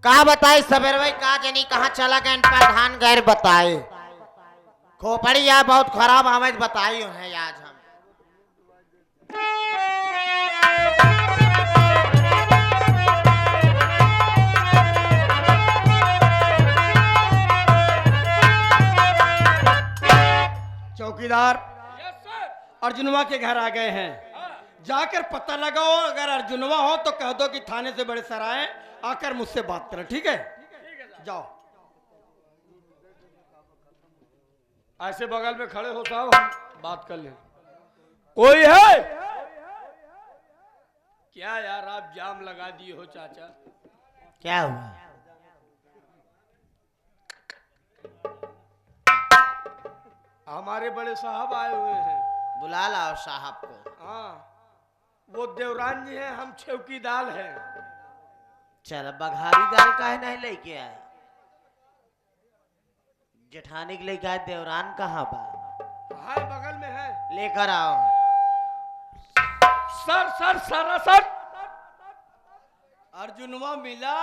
का बताए सवेर भाई का जनी कहाँ चला गए प्रधान गैर बताए खोपड़ी यार बहुत खराब आवाज बताई है आज हम। चौकीदार अर्जुनवा के घर आ गए हैं। जाकर पता लगाओ, अगर अर्जुनवा हो तो कह दो कि थाने से बड़े सर आए, आकर मुझसे बात करें। ठीक है, जाओ। ऐसे बगल में खड़े हो साहब, हम बात कर ले। कोई है क्या यार? आप जाम लगा दिए हो चाचा। क्या हुआ? हमारे बड़े साहब आए हुए हैं। बुला लाओ साहब को। हाँ, वो देवरान जी हैं, हम चौकीदार हैं। चल बघारी दाल का है नहीं लेके आए, जेठानी के लेके आए। देवरान कहाँ बा? हाय बगल में है। लेकर आओ। सर सर सर सर अर्जुनवा मिला?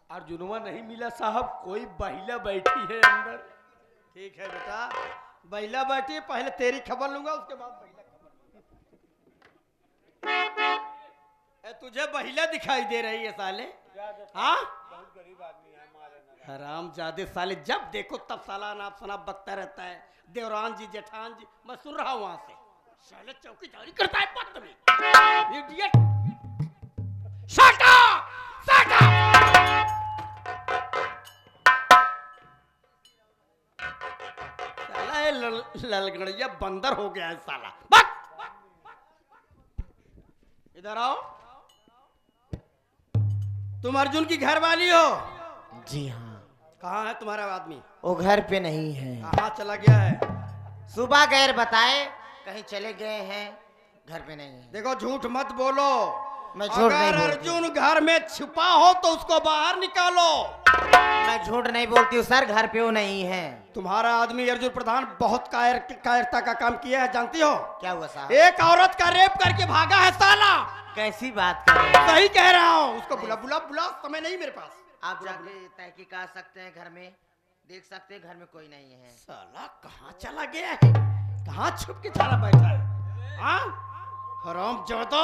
अर्जुनवा नहीं मिला साहब, कोई महिला बैठी है अंदर। ठीक है बेटा, महिला बैठी, पहले तेरी खबर लूंगा, उसके बाद महिला खबर। तुझे महिला दिखाई दे रही है साले? हाँ, बहुत गरीब आदमी है, मारे हराम जादे साले, जब देखो तब साला नाप शनाप बकता रहता है। देवरान जी, जेठान जी, मैं सुन रहा हूं वहां से। साले चौकीदारी करता है बदतमीज, idiot. Shut up, shut up. साला ये ललगड़िया बंदर हो गया है साला। बक! इधर आओ। तुम अर्जुन की घर वाली हो? जी हाँ। कहाँ है तुम्हारा आदमी? वो घर पे नहीं है। कहाँ चला गया है? सुबह गैर बताए कहीं चले गए हैं, घर पे नहीं है। देखो झूठ मत बोलो। मैं झूठ नहीं अगर बोलती। अर्जुन घर में छुपा हो तो उसको बाहर निकालो। मैं झूठ नहीं बोलती हूँ सर, घर पे वो नहीं है। तुम्हारा आदमी अर्जुन प्रधान बहुत कायरता का काम किया है, जानती हो? क्या हुआ साहब? एक औरत का रेप करके भागा है साला। कैसी बात कर रहे हैं? सही कह रहा हूँ। उसको बुला बुला बुला, समय नहीं मेरे पास। आप जाके तहकीकात कर सकते हैं, घर में देख सकते हैं, घर में कोई नहीं है। साला कहाँ चला गया है? कहाँ छुप के साला बैठा है? हाँ, हराम जादा।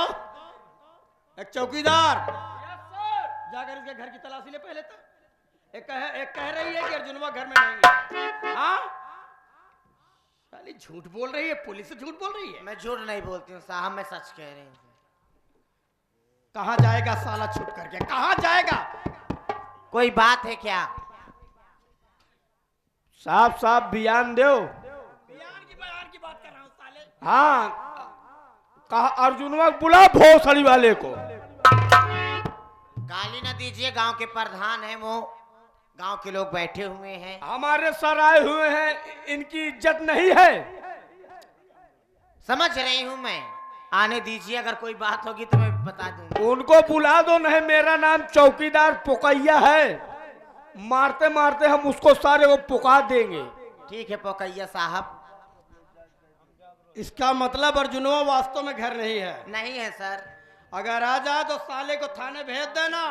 एक चौकीदार, जाकर इसके घर की तलाशी ले पहले तक। एक कह रही है कि अर्जुनवा घर में नहीं है। हाँ, साली झूठ बोल रही है, पुलिस से झूठ बोल रही है। मैं झूठ नहीं बोलती हूँ साहब, मैं सच कह रही हूँ। कहाँ जाएगा साला छुप करके? कहाँ जाएगा? कोई बात है क्या? साफ साफ बयान दो। बयान की बात कर रहा हूँ साले। हाँ, कहा अर्जुनवा बुला भोसड़ी वाले को। गाली न दीजिए, गांव के प्रधान हैं वो, गांव के लोग बैठे हुए हैं। हमारे सर आए हुए हैं, इनकी इज्जत नहीं है। समझ रही हूँ मैं, आने दीजिए, अगर कोई बात होगी तो मैं बता दूंगा। उनको बुला दो, नहीं मेरा नाम चौकीदार पोकैया है। मारते मारते हम उसको सारे को पुकार देंगे। ठीक है पोकैया साहब। इसका मतलब अर्जुनवा वास्तव में घर नहीं है? नहीं है सर। अगर आ जाए तो साले को थाने भेज देना,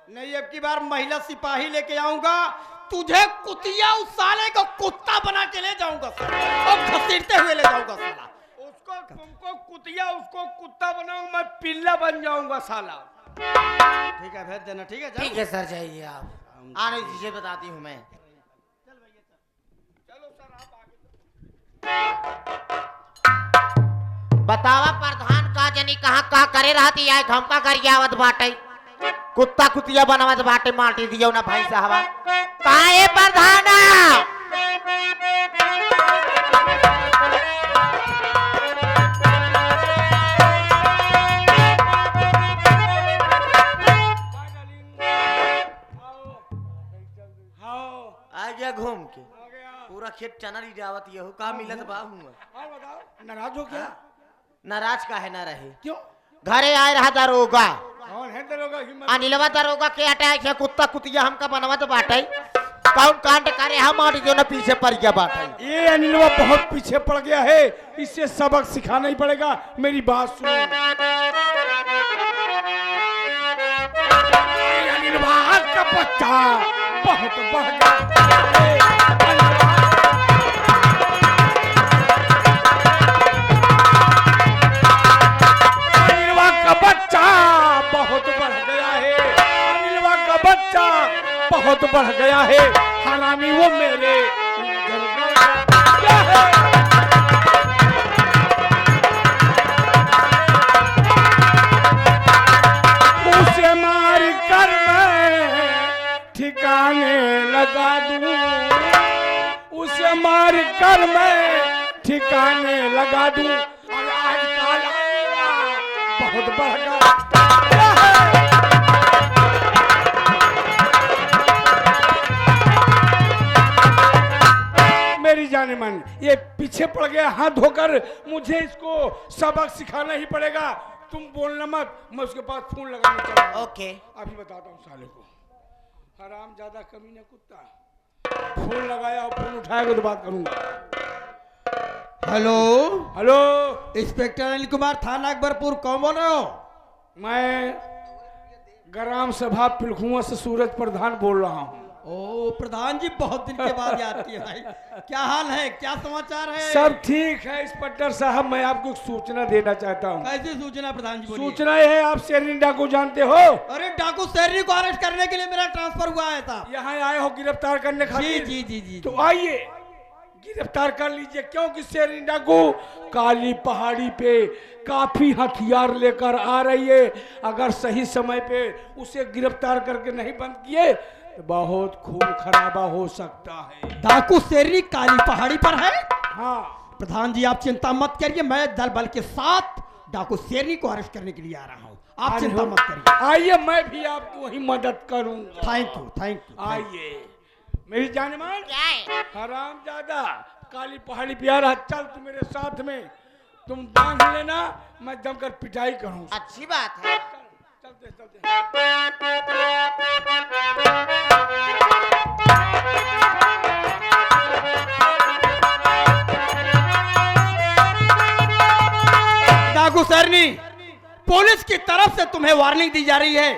नहीं अब की बार महिला सिपाही लेके आऊंगा। तुझे कुतिया, उस साले को कुत्ता बना के ले जाऊंगा और घसीटते हुए ले जाऊंगा साला। उसको तुमको कुतिया, उसको कुत्ता बनाऊंगा, मैं पिल्ला बन जाऊंगा साला। ठीक है, भेज देना। ठीक है, जाओ। ठीक है सर, जाइए आप। आने दीजिए, बताती हूँ मैं। चलो सर, आप आगे। बतावा प्रधान का जनी कहाँ करे रहती है, हम का करिए आवत बाटे, कुत्ता कुतिया बनावत बाटे, माटी दियो ना भाई साहब। कहाँ है प्रधान? आ गया घूम के, पूरा खेत चना जावत ये का मिलत बा हुआ। नाराज हो क्या? नाराज का है ना रहे? क्यों? घरे आए रहा दरोगा, कौन है दरोगा? अनिलवा दरोगा के अटैक है, कुत्ता कुतिया हमका बनवा तो बाटे, कौन कांड करे हम और जो ना पीछे पड़ गया बाटे। ये अनिलवा बहुत पीछे पड़ गया है, इससे सबक सिखाना ही पड़ेगा। मेरी बात सुनो। बच्चा बहुत बढ़ गया। अनिलवा का बच्चा बहुत बढ़ गया है, अनिलवा का बच्चा बहुत बढ़ गया है, हरामी वो मेरे घर गया है। उसे मार कर मैं ठिकाने लगा दूं, उसे मार कर मैं ठिकाने लगा दूं। और आजकल बहुत बढ़ गया है। मेरी जाने मन ये पीछे पड़ गया हाथ धोकर, मुझे इसको सबक सिखाना ही पड़ेगा। तुम बोलना मत, मैं उसके पास फोन लगाने चला। ओके अभी बताता हूँ साले को, हराम ज्यादा कमीना कुत्ता। फोन लगाया और फोन उठाएगा तो बात करूंगा। Hello hello, inspector Anil Kumar, थाना अकबरपुर, कौन बोल रहे हो? मैं ग्राम सभा पिलखुआ से सूरज प्रधान बोल रहा हूँ। ओ प्रधान जी, बहुत दिन के बाद याद किया भाई। क्या हाल है, क्या समाचार है? सब ठीक है इंस्पेक्टर साहब, मैं आपको एक सूचना देना चाहता हूँ। कैसी सूचना प्रधान जी, बोलिए। सूचना यह है, आप शेरनी डाकू जानते हो? अरे डाकू शेरनी को अरेस्ट करने के लिए मेरा ट्रांसफर हुआ है साहब। यहाँ आए हो गिरफ्तार करने जी खातिर? जी जी जी। तो आइए गिरफ्तार कर लीजिए, क्योंकि शेरनी डाकू काली पहाड़ी पे काफी हथियार लेकर आ रही है। अगर सही समय पे उसे गिरफ्तार करके नहीं बंद किए तो बहुत खून खराबा हो सकता है। डाकू शेरनी काली पहाड़ी पर है? हाँ प्रधान जी आप चिंता मत करिए, मैं दल बल के साथ डाकू शेरनी को अरेस्ट करने के लिए आ रहा हूँ, आप चिंता मत करिए। आइए, मैं भी आपको वही मदद करूंगा। Thank you thank you. आइए मेरी जान-मान, क्या है? हराम ज्यादा काली पहाड़ी पे आ रहा, चल तू मेरे साथ में, तुम बांध लेना, मैं जमकर पिटाई करूँ। अच्छी बात है। चलते चलते। डाकू शेरनी, पुलिस की तरफ से तुम्हें वार्निंग दी जा रही है,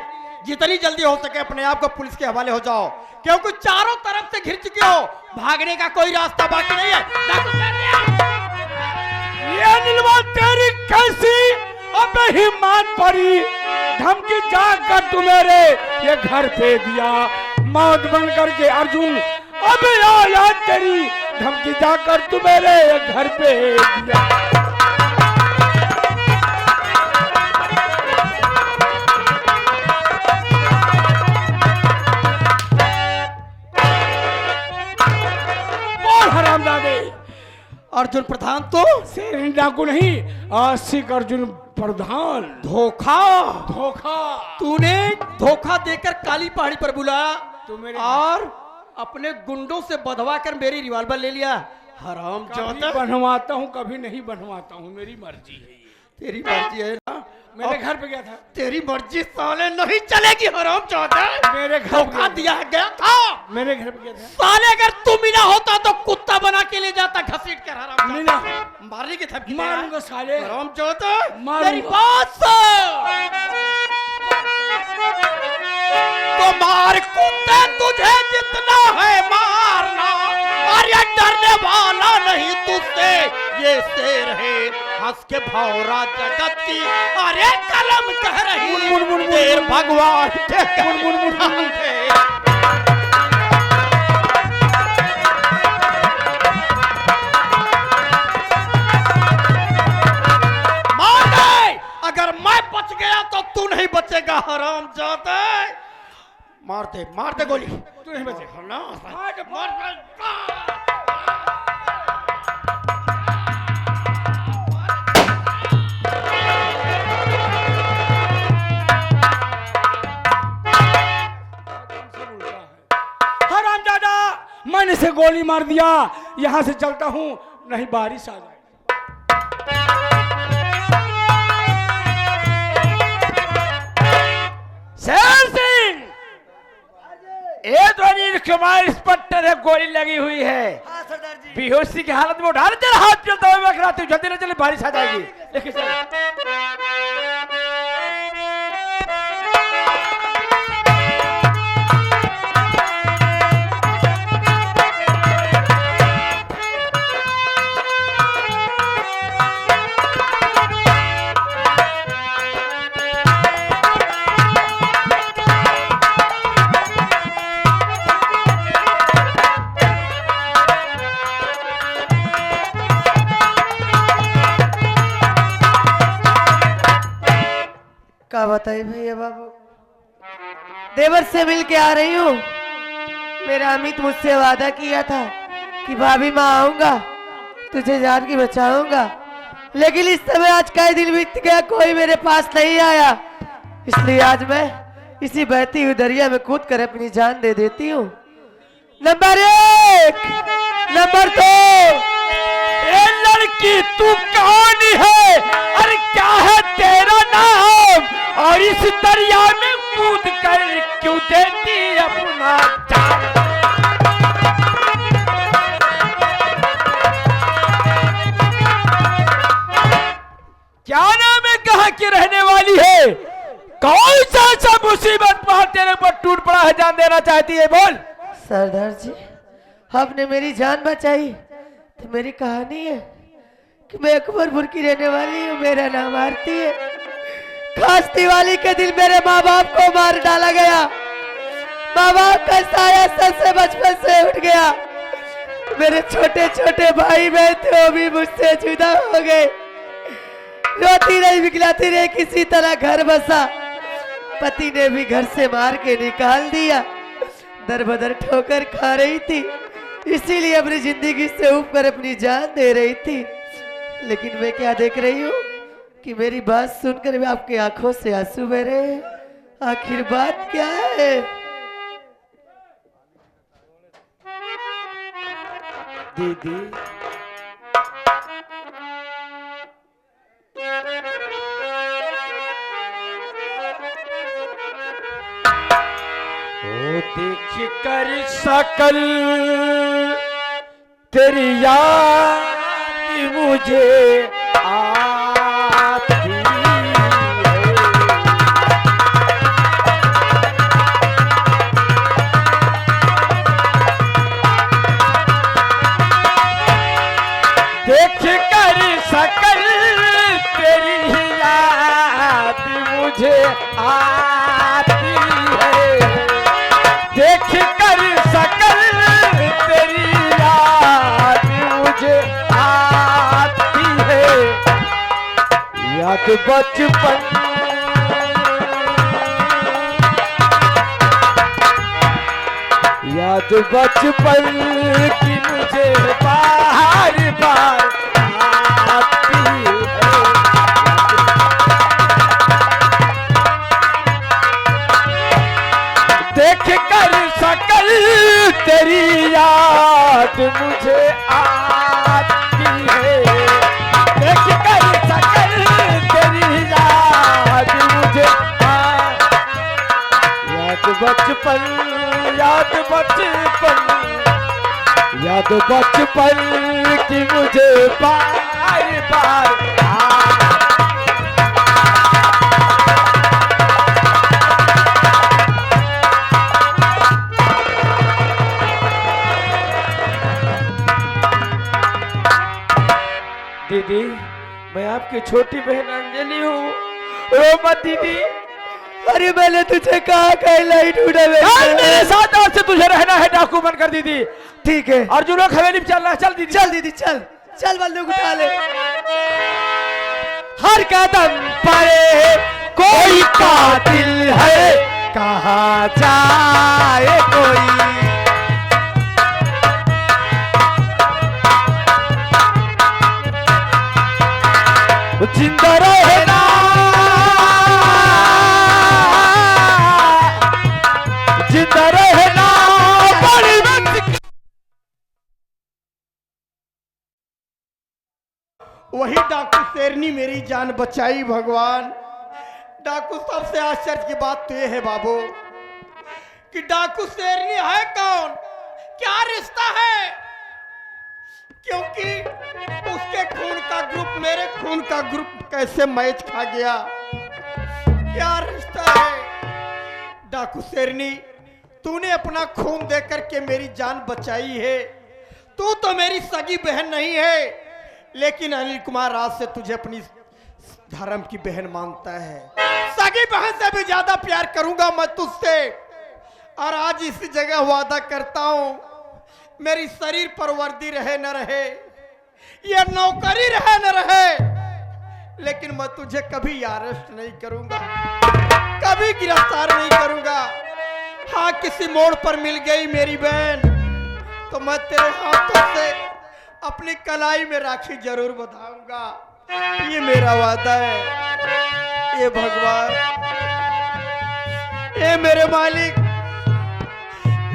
जितनी जल्दी हो सके अपने आप को पुलिस के हवाले हो जाओ, क्योंकि चारों तरफ से घिर चुके हो, भागने का कोई रास्ता बाकी नहीं है। डाकू शेरनी, ये नीलवा तेरी कैसी अब हिम्मत पड़ी, धमकी जाग कर तू मेरे ये घर पे दिया, मौत बन करके अर्जुन अब आया, तेरी धमकी जाग कर तू मेरे ये घर पे दिया। बोल हरामजादे, अर्जुन प्रधान तो शेरनी डाकू नहीं, आशिक अर्जुन प्रधान। धोखा, धोखा, तूने धोखा देकर काली पहाड़ी पर बुलाया तू मेरे और अपने गुंडों से बधवा कर मेरी रिवॉल्वर ले लिया। हराम कभी जाता, बनवाता हूँ कभी नहीं बनवाता हूँ, मेरी मर्जी है ये। तेरी मर्जी है ना? मेरे घर पे गया था, तेरी मर्जी साले नहीं चलेगी। हराम जाता, मेरे घर धोखा पे दिया गया था। मेरे घर पे गया था। साले अगर तुम ही ना होता तो कुत्ता बना के ले जाता घसीट कर। हराम नहीं जाता, ना, मारने की धमकी दे रहा है। मारूंगा साले। हराम जाता, मारूंगा। मेरी बात सुन। तो मार कुत्ते, तुझे जितना है मारना, अरे डरने वाला नहीं तुझसे ये शेर है, हंस के भौरा जगत की अरे कलम कह रही, मुन, मुन, मुन, तेर मुन, भगवान के मुन, मुन, मुन, मुन। मार दे, अगर मैं बच गया तो तू नहीं बचेगा। हराम जाते, मार दे गोली। तू नहीं बचेगा ना, मार। हरामजादा, मैंने से गोली मार दिया, यहाँ से चलता हूँ, नहीं बारिश आ जाए। शेर सिंह, ये तो अनिल कुमार इंस्पेक्टर है, गोली लगी हुई है, बेहोशी की हालत में उठा ले, तेरा हाथ चलता हुआ मैं खिलाती हूँ, जल्दी ना चले बारिश आ जाएगी। लेके चल। बताइए भैया बाबू, देवर से मिल के आ रही हूँ। मेरा अमित मुझसे वादा किया था कि भाभी माँ आऊंगा, तुझे जान की बचाऊंगा, लेकिन इस समय आज कई दिन बीत गया, कोई मेरे पास नहीं आया। इसलिए आज मैं इसी बहती हुई दरिया में कूद कर अपनी जान दे देती हूँ। Number 1, number 2। ए लड़की तू कौन है? अरे क्या है तेरा नाम? और इस दरिया में कूद कर क्यों देती अपना जान? क्या नाम है? कहाँ की रहने वाली है? कौन सा ऐसा मुसीबत पर तेरे पर टूट पड़ा है, जान देना चाहती है? बोल। सरदार जी, आपने मेरी जान बचाई तो मेरी कहानी है कि मैं अकबरपुर की रहने वाली हूँ। मेरा नाम आरती है। खास दिवाली के दिन मेरे माँ बाप को मार डाला गया। माँ बाप का साया सर से बचपन से उठ गया। मेरे छोटे छोटे भाई बहन थे, वो भी मुझसे जुदा हो गए। रोती रही, बिगलाती रही, किसी तरह घर बसा। पति ने भी घर से मार के निकाल दिया। दर बदर ठोकर खा रही थी, इसीलिए अपनी जिंदगी से ऊपर अपनी जान दे रही थी। लेकिन मैं क्या देख रही हूँ कि मेरी बात सुनकर भी आपकी आंखों से आंसू बह रहे हैं। आखिर बात क्या है? दीदी, ओ देख कर सकल तेरी याद मुझे आती है। देख कर सकल तेरी याद मुझे आती है। देख कर सकल तेरी याद मुझे आती है। याद बचपन याद बचपन की मुझे बार बार आती है। देख कर सकल तेरी याद मुझे आती है। देख कर सकल तेरी याद मुझे याद बचपन याद बचपन याद बचपन की मुझे बार बार दीदी, मैं आपकी छोटी बहन अंजलि हूँ। रो मत दीदी। अरे मैंने तुझे कहा कहलाई ढूंढा मेरे साथ आज से तुझे रहना है डाकू बनकर दीदी। ठीक है, अर्जुन हवेली में चलना है। चल दीदी, चल दीदी, चल चल, बंदूक उठा ले। हर कदम पर कोई कातिल है, कहाँ जाए कोई। जिंदा रहना जिंदा रहना बड़ी बात। वही डाकू शेरनी मेरी जान बचाई। भगवान, डाकू सबसे आश्चर्य की बात तो यह है बाबू कि डाकू शेरनी है कौन, क्या रिश्ता है? क्योंकि उसके खून का ग्रुप मेरे खून का ग्रुप कैसे मैच खा गया? क्या रिश्ता है? डाकू शेरनी, तूने अपना खून देकर के मेरी जान बचाई है। तू तो मेरी सगी बहन नहीं है, लेकिन अनिल कुमार आज से तुझे अपनी धर्म की बहन मानता है। सगी बहन से भी ज्यादा प्यार करूंगा मैं तुझसे। और आज इसी जगह वादा करता हूं, मेरी शरीर पर वर्दी रहे न रहे, यह नौकरी रहे न रहे, लेकिन मैं तुझे कभी अरेस्ट नहीं करूंगा। कभी गिरफ्तार नहीं करूंगा। हाँ, किसी मोड़ पर मिल गई मेरी बहन तो मैं तेरे हाथों से अपनी कलाई में राखी जरूर बंधाऊंगा। ये मेरा वादा है। ये भगवान, ये मेरे मालिक,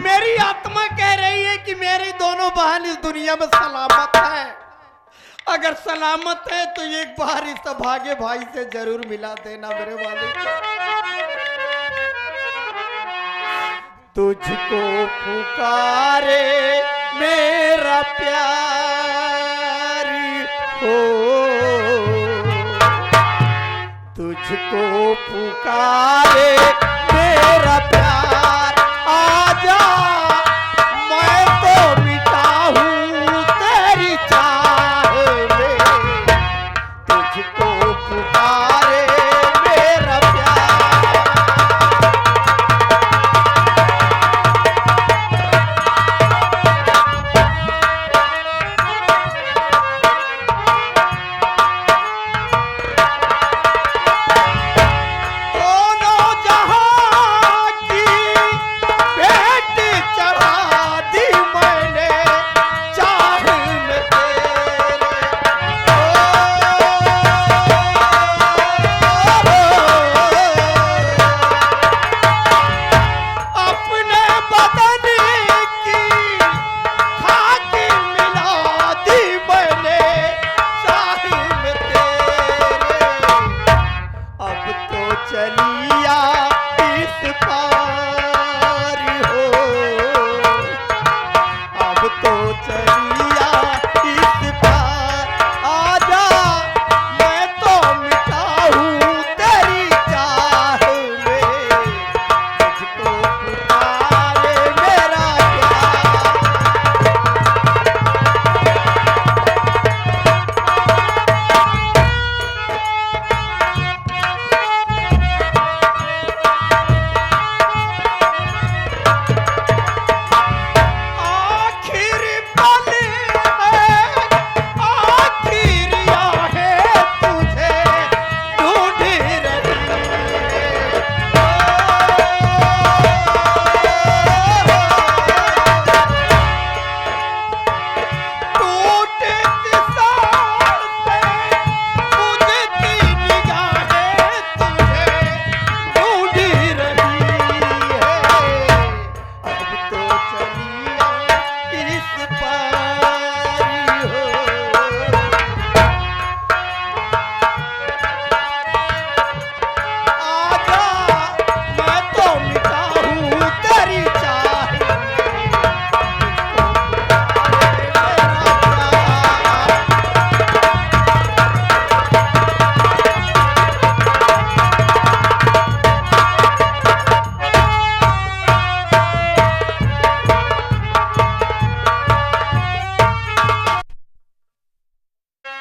मेरी आत्मा कह रही है कि मेरी दोनों बहन इस दुनिया में सलामत है। अगर सलामत है तो एक बार इस भागे भाई से जरूर मिला देना मेरे मालिक। तुझको पुकारे मेरा प्यारी हो, तुझको पुकारे मेरा